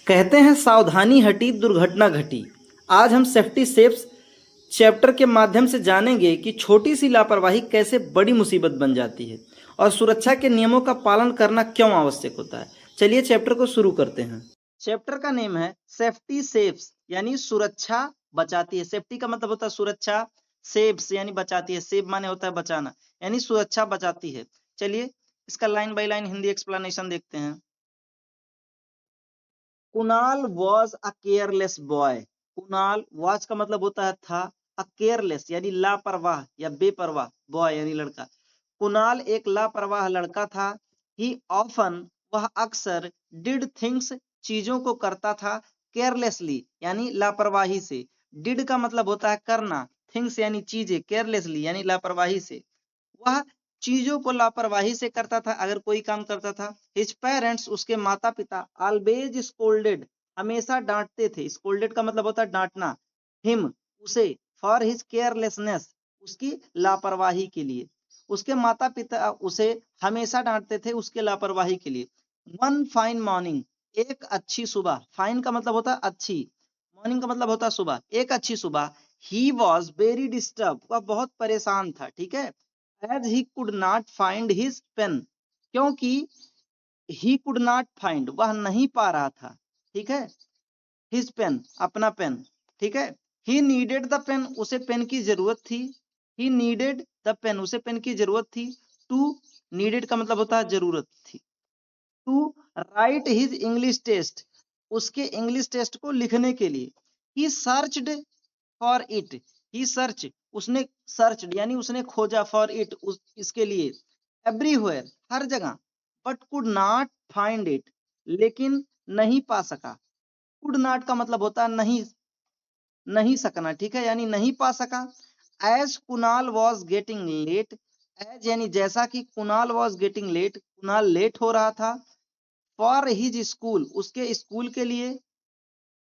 कहते हैं सावधानी हटी दुर्घटना घटी। आज हम सेफ्टी सेफ्स चैप्टर के माध्यम से जानेंगे कि छोटी सी लापरवाही कैसे बड़ी मुसीबत बन जाती है और सुरक्षा के नियमों का पालन करना क्यों आवश्यक होता है। चलिए चैप्टर को शुरू करते हैं। चैप्टर का नेम है सेफ्टी सेफ्स यानी सुरक्षा बचाती है। सेफ्टी का मतलब होता है सुरक्षा, सेव्स यानी बचाती है, सेव माने होता है बचाना, यानी सुरक्षा बचाती है। चलिए इसका line by line Hindi explanation देखते हैं। Kunal was a careless boy. Kunal was का मतलब होता है था, अ केयरलेस यानी लापरवाह या बेपरवाह, बॉय यानी लड़का। कुणाल एक लापरवाह लड़का था। ही ऑफन वह अक्सर डिड थिंग्स चीजों को करता था, केयरलेसली यानी लापरवाही से। डिड का मतलब होता है करना, थिंग्स यानी चीजें, केयरलेसली यानी लापरवाही से। वह चीजों को लापरवाही से करता था अगर कोई काम करता था। हिज पेरेंट्स उसके माता पिता ऑलवेज स्कोल्डेड हमेशा डांटते थे। स्कोल्डेड का मतलब होता है डांटना। हिम उसे, फॉर हिज केयरलेसनेस उसकी लापरवाही के लिए। उसके माता पिता उसे हमेशा डांटते थे उसके लापरवाही के लिए। वन फाइन मॉर्निंग एक अच्छी सुबह, फाइन का मतलब होता है अच्छी, मॉर्निंग का मतलब होता है सुबह, एक अच्छी सुबह। ही वॉज वेरी डिस्टर्ब वह बहुत परेशान था, ठीक है। As he could not find his pen क्योंकि ही कुड नॉट फाइंड वह नहीं पा रहा था, ठीक है, हिज पेन अपना पेन, ठीक है। ही नीडेड द पेन उसे पेन की जरूरत थी। ही नीडेड द पेन उसे पेन की जरूरत थी। टू नीडेड का मतलब होता है जरूरत थी। To write his English test उसके इंग्लिश टेस्ट को लिखने के लिए। He searched for it he search उसने सर्च यानी उसने खोजा, फॉर इट इसके लिए, एवरीवेयर हर जगह, but could not find it लेकिन नहीं पा सका। कुड नॉट का मतलब होता है नहीं, नहीं सकना, ठीक है, यानी नहीं पा सका। As Kunal was getting late as यानी जैसा कि Kunal was getting late Kunal late हो रहा था। फॉर हिज स्कूल उसके स्कूल के लिए।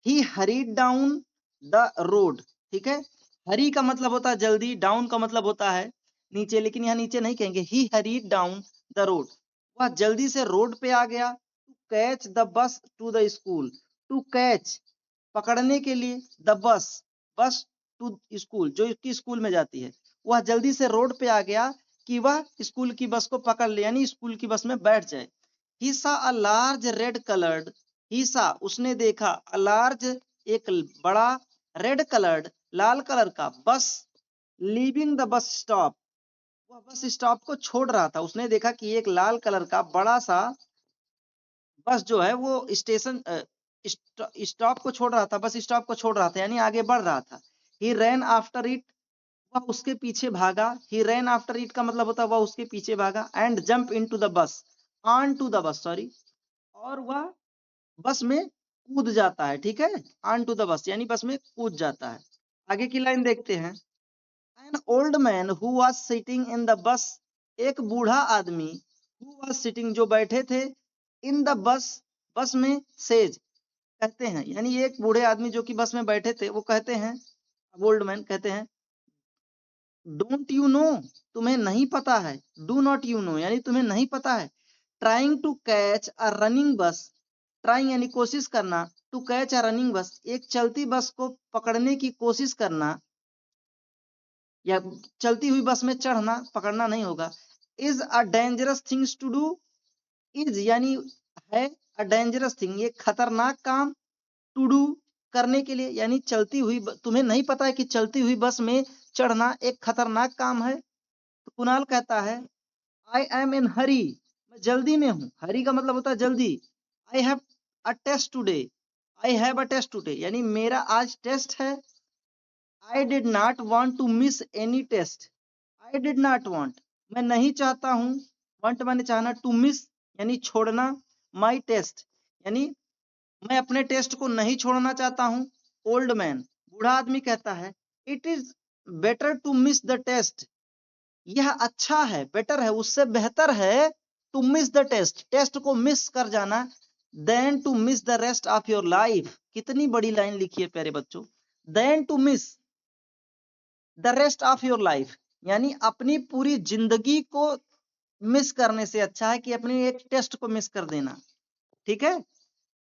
He hurried down the road, ठीक है। हरी का मतलब होता है जल्दी, डाउन का मतलब होता है नीचे, लेकिन यहाँ नीचे नहीं कहेंगे। He hurried down the road वह जल्दी से रोड पे आ गया। To catch the bus to the school to catch पकड़ने के लिए, द बस बस टू स्कूल जो कि स्कूल में जाती है। वह जल्दी से रोड पे आ गया कि वह स्कूल की बस को पकड़ ले यानी स्कूल की बस में बैठ जाए। ही सा अ लार्ज रेड कलर्ड ही सा उसने देखा, अ लार्ज एक बड़ा, रेड कलर्ड लाल कलर का बस, लीविंग द बस स्टॉप वह बस स्टॉप को छोड़ रहा था। उसने देखा कि एक लाल कलर का बड़ा सा बस जो है वो स्टेशन स्टॉप को छोड़ रहा था, बस स्टॉप को छोड़ रहा था यानी आगे बढ़ रहा था। ही रैन आफ्टर इट वह उसके पीछे भागा। ही रैन आफ्टर इट का मतलब होता है वह उसके पीछे भागा। And jump into the bus onto the bus sorry और वह बस में कूद जाता है, ठीक है। ऑन टू द बस यानी बस में कूद जाता है। आगे की लाइन देखते हैं। An old man who was sitting in the bus एक बूढ़ा आदमी, हु वाज सिटिंग जो बैठे थे, इन द बस बस में, सेज कहते हैं यानी एक बूढ़े आदमी जो कि बस में बैठे थे वो कहते हैं, ओल्ड मैन कहते हैं, डोंट यू नो तुम्हें नहीं पता है, डू नॉट यू नो यानी तुम्हें नहीं पता है। Trying to catch a running bus trying यानी कोशिश करना, टू कैच अ रनिंग बस एक चलती बस को पकड़ने की कोशिश करना या चलती हुई बस में चढ़ना, पकड़ना नहीं होगा। Is a dangerous things to do is यानी है, अ डेंजरस थिंग ये खतरनाक काम, टू डू करने के लिए यानी चलती हुई तुम्हें नहीं पता है कि चलती हुई बस में चढ़ना एक खतरनाक काम है। तो कुणाल कहता है आई एम इन हरी मैं जल्दी में हूँ। हरी का मतलब होता है जल्दी। I have a test today I have a test today यानी मेरा आज टेस्ट है। I did not want to miss any test I did not want मैं नहीं चाहता हूँ, वांट माने चाहना, टू मिस यानी छोड़ना, माई टेस्ट यानी मैं अपने टेस्ट को नहीं छोड़ना चाहता हूँ। ओल्ड मैन बूढ़ा आदमी कहता है it is better to miss the test यह अच्छा है, बेटर है उससे बेहतर है, to miss the test test को मिस कर जाना, then to miss the rest of your life. कितनी बड़ी लाइन लिखी है प्यारे बच्चों, then to miss the rest of your life यानी अपनी पूरी जिंदगी को मिस करने से अच्छा है कि अपनी एक टेस्ट को मिस कर देना, ठीक है।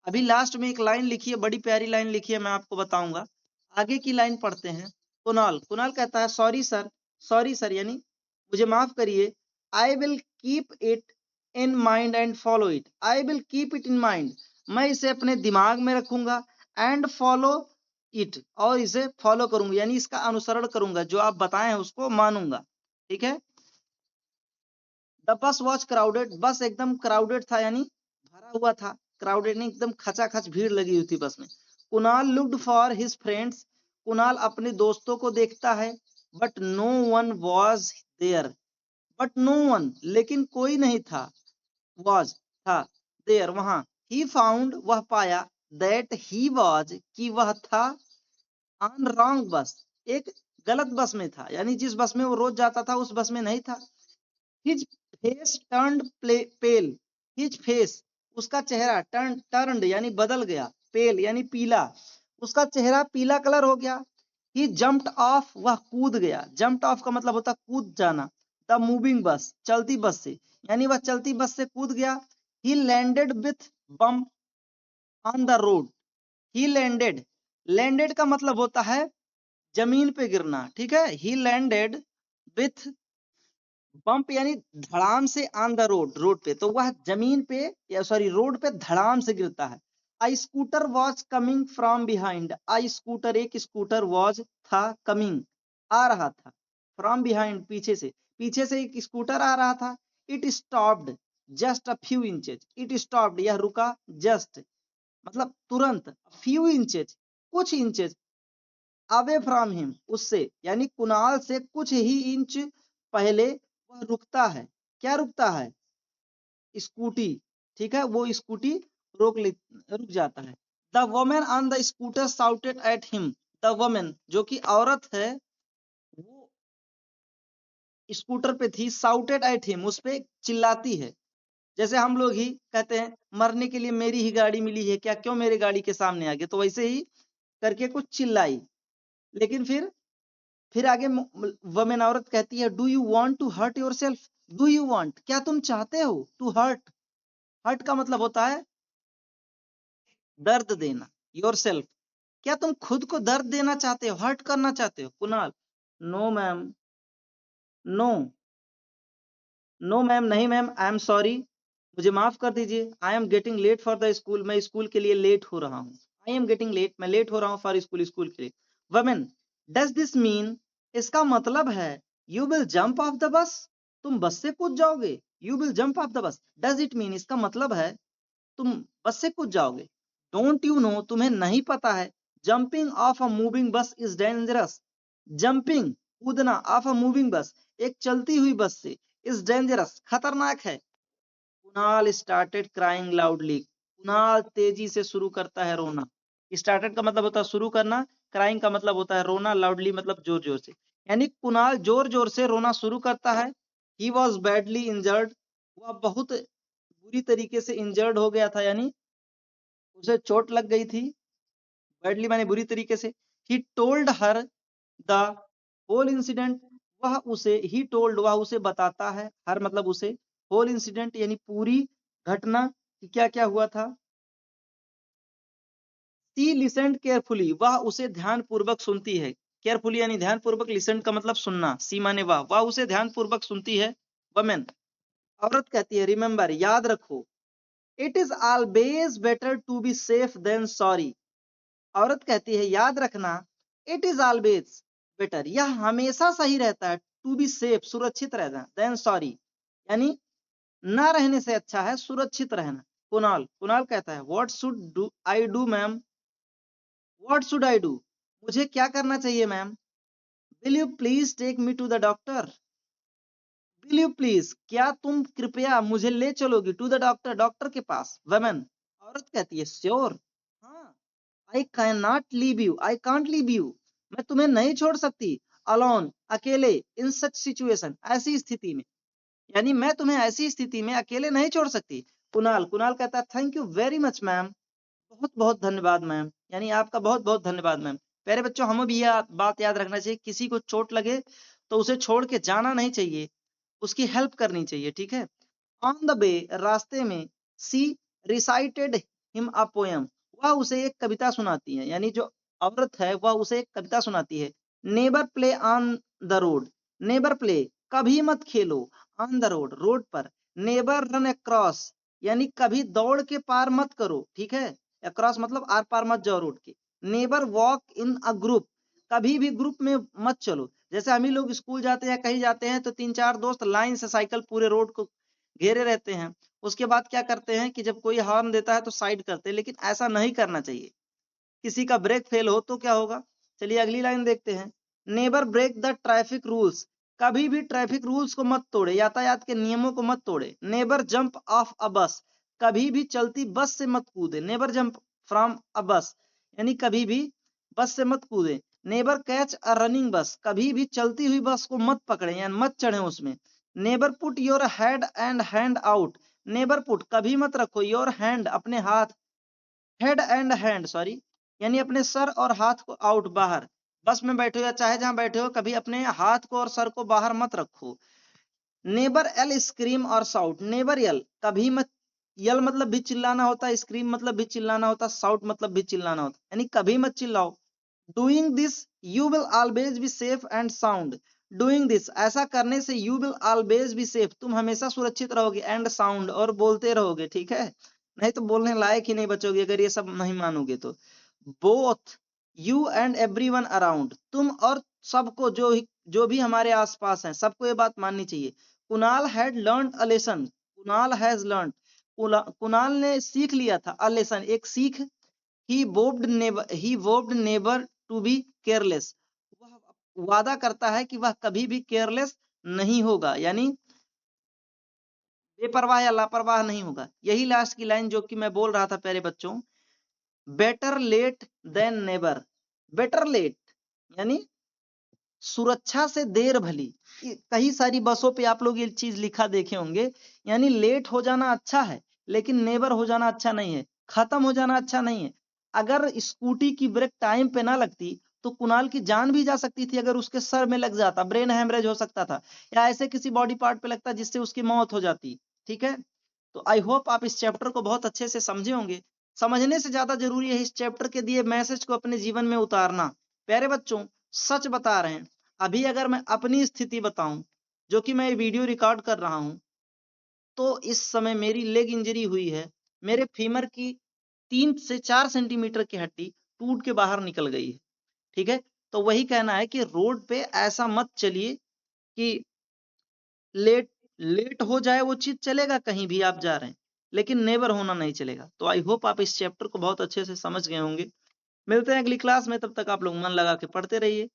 अभी लास्ट में एक लाइन लिखी है, बड़ी प्यारी लाइन लिखी है, मैं आपको बताऊंगा। आगे की लाइन पढ़ते हैं। कुणाल कुणाल कहता है सॉरी सर यानी मुझे माफ करिए। I will keep it in mind and follow it. I will keep it in mind, मैं इसे अपने दिमाग में रखूंगा, एंड फॉलो इट, और इसे फॉलो करूंगा यानी इसका अनुसरण करूंगा, जो आप बताए हैं उसको मानूंगा। ठीक है। द बस वॉज क्राउडेड, बस एकदम क्राउडेड था यानी भरा हुआ था। क्राउडेड नहीं, एकदम खचाखच भीड़ लगी हुई थी बस में। Kunal looked for his friends, Kunal अपने दोस्तों को देखता है। But no one was there, but no one लेकिन कोई नहीं था, वॉज था, देयर वहां। ही फाउंड वह पाया, दैट ही वॉज कि वह था, ऑन रॉन्ग बस, एक गलत बस में था, यानी जिस बस में वो रोज जाता था उस बस में नहीं था। हिज फेस टर्न्ड पेल, हिज फेस उसका चेहरा, टर्न्ड यानी बदल गया, पेल यानी पीला, उसका चेहरा पीला कलर हो गया। ही जंप्ड ऑफ, वह कूद गया। जंप्ड ऑफ का मतलब होता कूद जाना। द मूविंग बस, चलती बस से, यानी वह चलती बस से कूद गया। ही landed with bomb on the road. He landed, landed का मतलब होता है जमीन पे गिरना। ठीक है। ही लैंडेड विथ बम्प यानी धड़ाम से, ऑन द रोड, रोड पे, तो वह जमीन पे या सॉरी रोड पे धड़ाम से गिरता है। A scooter was coming from behind, a scooter एक स्कूटर वॉज था, कमिंग आ रहा था, फ्रॉम बिहाइंड पीछे से एक स्कूटर आ रहा था। It stopped just a few inches, it stopped यह रुका, जस्ट मतलब तुरंत, फ्यू इंचेज कुछ इंचेज, अवे फ्रॉम हिम उससे, यानी कुणाल से कुछ ही इंच पहले वह रुकता है। क्या रुकता है? स्कूटी। ठीक है, वो स्कूटी रुक जाता है। The women on the scooter shouted at him, the women जो कि औरत है वो स्कूटर पे थी, साउटेड एट हिम उस पे चिल्लाती है। जैसे हम लोग ही कहते हैं मरने के लिए मेरी ही गाड़ी मिली है क्या, क्यों मेरे गाड़ी के सामने आ गए, तो वैसे ही करके कुछ चिल्लाई। लेकिन फिर आगे वमेन औरत कहती है, do you want to hurt yourself, do you want क्या तुम चाहते हो, टू हर्ट, हर्ट का मतलब होता है दर्द देना, योरसेल्फ क्या तुम खुद को दर्द देना चाहते हो, हर्ट करना चाहते हो। Kunal no ma'am, no no ma'am, नहीं मैम, आई एम सॉरी मुझे माफ कर दीजिए। I am getting late for the school, मैं स्कूल के लिए लेट हो रहा हूँ। आई एम गेटिंग लेट, मैं लेट हो रहा हूँ फॉर स्कूल, स्कूल के लिए। वमेन डज दिस मीन, इसका मतलब है you will jump of the bus, तुम बस से कूद जाओगे। You will jump of the bus, does it mean इसका मतलब है तुम बस से कूद जाओगे। डोंट यू नो तुम्हें नहीं पता है, जंपिंग ऑफ अ मूविंग बस इज डेंजरस, जंपिंग कूदना ऑफ अ मूविंग बस एक चलती हुई बस से, इज डेंजरस खतरनाक है। Kunal started crying loudly, Kunal तेजी से शुरू करता है रोना। स्टार्टेड का मतलब होता है शुरू करना, क्राइंग का मतलब होता है रोना, लाउडली मतलब जोर जोर से, यानी कुणाल जोर जोर से रोना शुरू करता है। ही वॉज बैडली इंजर्ड, वह बहुत बुरी तरीके से इंजर्ड हो गया था, यानी उसे चोट लग गई थी। बैडली माने बुरी तरीके से। He told her the whole incident, he told वह उसे बताता है, हर मतलब उसे, होल इंसिडेंट यानी पूरी घटना कि क्या क्या हुआ था। सी लिसन्ड केयरफुली, वह उसे ध्यान पूर्वक सुनती है। केयरफुली यानी ध्यान पूर्वक, लिसन का मतलब सुनना, सी माने वह उसे ध्यान पूर्वक सुनती है। वमेन औरत कहती है, रिमेंबर याद रखो, it is always better to be safe than sorry. औरत कहती है याद रखना, इट इज ऑलवेज बेटर यह हमेशा सही रहता है, टू बी सेफ सुरक्षित रहना, देन सॉरी यानी ना रहने से अच्छा है सुरक्षित रहना। कुणाल कुणाल कहता है, what should do I do ma'am, what should I do मुझे क्या करना चाहिए ma'am. Will you please take me to the doctor, will you please क्या तुम कृपया मुझे ले चलोगी, टू द डॉक्टर डॉक्टर के पास। वमेन औरत कहती है, श्योर हाँ, I can not leave you, I can't leave you मैं तुम्हें नहीं छोड़ सकती, अलोन अकेले, इन सच सिचुएशन ऐसी स्थिति में, यानी मैं तुम्हें ऐसी स्थिति में अकेले नहीं छोड़ सकती। कुणाल कुणाल कहता है, thank you very much ma'am, बहुत बहुत धन्यवाद मैम, यानी आपका बहुत बहुत धन्यवाद मैम। प्यारे बच्चों, हमें भी यह बात याद रखना चाहिए, किसी को चोट लगे तो उसे छोड़ के जाना नहीं चाहिए, उसकी हेल्प करनी चाहिए। ठीक है। ऑन द वे रास्ते में, सी रिसाइटेड हिम अ पोएम, वह उसे एक कविता सुनाती है, यानी जो औरत है वह उसे एक कविता सुनाती है। Neighbour play on the road, neighbour play कभी मत खेलो, ऑन द रोड रोड पर। नेबर रन अक्रॉस यानी कभी दौड़ के पार मत करो, ठीक है, अक्रॉस मतलब आर पार मत जाओ रोड के। Neighbour walk in a group, कभी भी ग्रुप में मत चलो। जैसे हम ही लोग स्कूल जाते हैं कहीं जाते हैं तो 3-4 दोस्त लाइन से साइकिल पूरे रोड को घेरे रहते हैं। उसके बाद क्या करते हैं कि जब कोई हॉर्न देता है तो साइड करते हैं, लेकिन ऐसा नहीं करना चाहिए। किसी का ब्रेक फेल हो तो क्या होगा? चलिए अगली लाइन देखते हैं। Never break the traffic rules, कभी भी ट्रैफिक रूल्स को मत तोड़े, यातायात के नियमों को मत तोड़े। नेबर जंप ऑफ अ बस, कभी भी चलती बस से मत कूदे। नेबर जंप फ्रॉम अ बस यानी कभी भी बस से मत कूदे। नेबर कैच अ रनिंग बस, कभी भी चलती हुई बस को मत पकड़े यानी मत चढ़े उसमें। Neighbour put your head and hand out, neighbour put कभी मत रखो योर हैंड अपने हाथ, हेड एंड हैंड सॉरी यानी अपने सर और हाथ को आउट बाहर। बस में बैठे हो या चाहे जहां बैठे हो कभी अपने हाथ को और सर को बाहर मत रखो। नेबर एल स्क्रीम और साउट, नेबर यल कभी मत, यल मतलब भी चिल्लाना होता है, स्क्रीम मतलब भी चिल्लाना होता है, साउट मतलब भी चिल्लाना होता है, यानी कभी मत चिल्लाओ। Doing this you will always be safe and sound, doing this ऐसा करने से you will always be safe तुम हमेशा सुरक्षित रहोगे, एंड साउंड और बोलते रहोगे, ठीक है, नहीं तो बोलने लायक ही नहीं बचोगे अगर ये सब नहीं मानोगे तो। Both you and everyone around, तुम और सबको, जो भी हमारे आसपास हैं सबको ये बात माननी चाहिए। Kunal had learn a lesson, Kunal has learn, Kunal ने सीख लिया था अ लेसन एक सीख। ही वोव्ड नेवर टू बी केयरलेस, वह वादा करता है कि वह कभी भी केयरलेस नहीं होगा, यानी बेपरवाह या लापरवाह नहीं होगा। यही लास्ट की लाइन जो कि मैं बोल रहा था प्यारे बच्चों, better late than never, better late यानी सुरक्षा से देर भली। कई सारी बसों पे आप लोग ये चीज लिखा देखे होंगे, यानी लेट हो जाना अच्छा है लेकिन नेवर हो जाना अच्छा नहीं है, खत्म हो जाना अच्छा नहीं है। अगर स्कूटी की ब्रेक टाइम पे ना लगती तो कुणाल की जान भी जा सकती थी, अगर उसके सर में लग जाता ब्रेन हेमरेज हो सकता था, या ऐसे किसी बॉडी पार्ट पे लगता जिससे उसकी मौत हो जाती, ठीक है। तो आई होप आप इस चैप्टर को बहुत अच्छे से समझे होंगे। समझने से ज्यादा जरूरी है इस चैप्टर के दिए मैसेज को अपने जीवन में उतारना। प्यारे बच्चों, सच बता रहे हैं, अभी अगर मैं अपनी स्थिति बताऊं, जो कि मैं वीडियो रिकॉर्ड कर रहा हूं, तो इस समय मेरी लेग इंजरी हुई है, मेरे फीमर की 3 से 4 सेंटीमीटर की हड्डी टूट के बाहर निकल गई है, ठीक है। तो वही कहना है कि रोड पे ऐसा मत चलिए कि लेट लेट हो जाए, वो चीज चलेगा कहीं भी आप जा रहे हैं, लेकिन नेवर होना नहीं चलेगा। तो आई होप आप इस चैप्टर को बहुत अच्छे से समझ गए होंगे। मिलते हैं अगली क्लास में, तब तक आप लोग मन लगा के पढ़ते रहिए।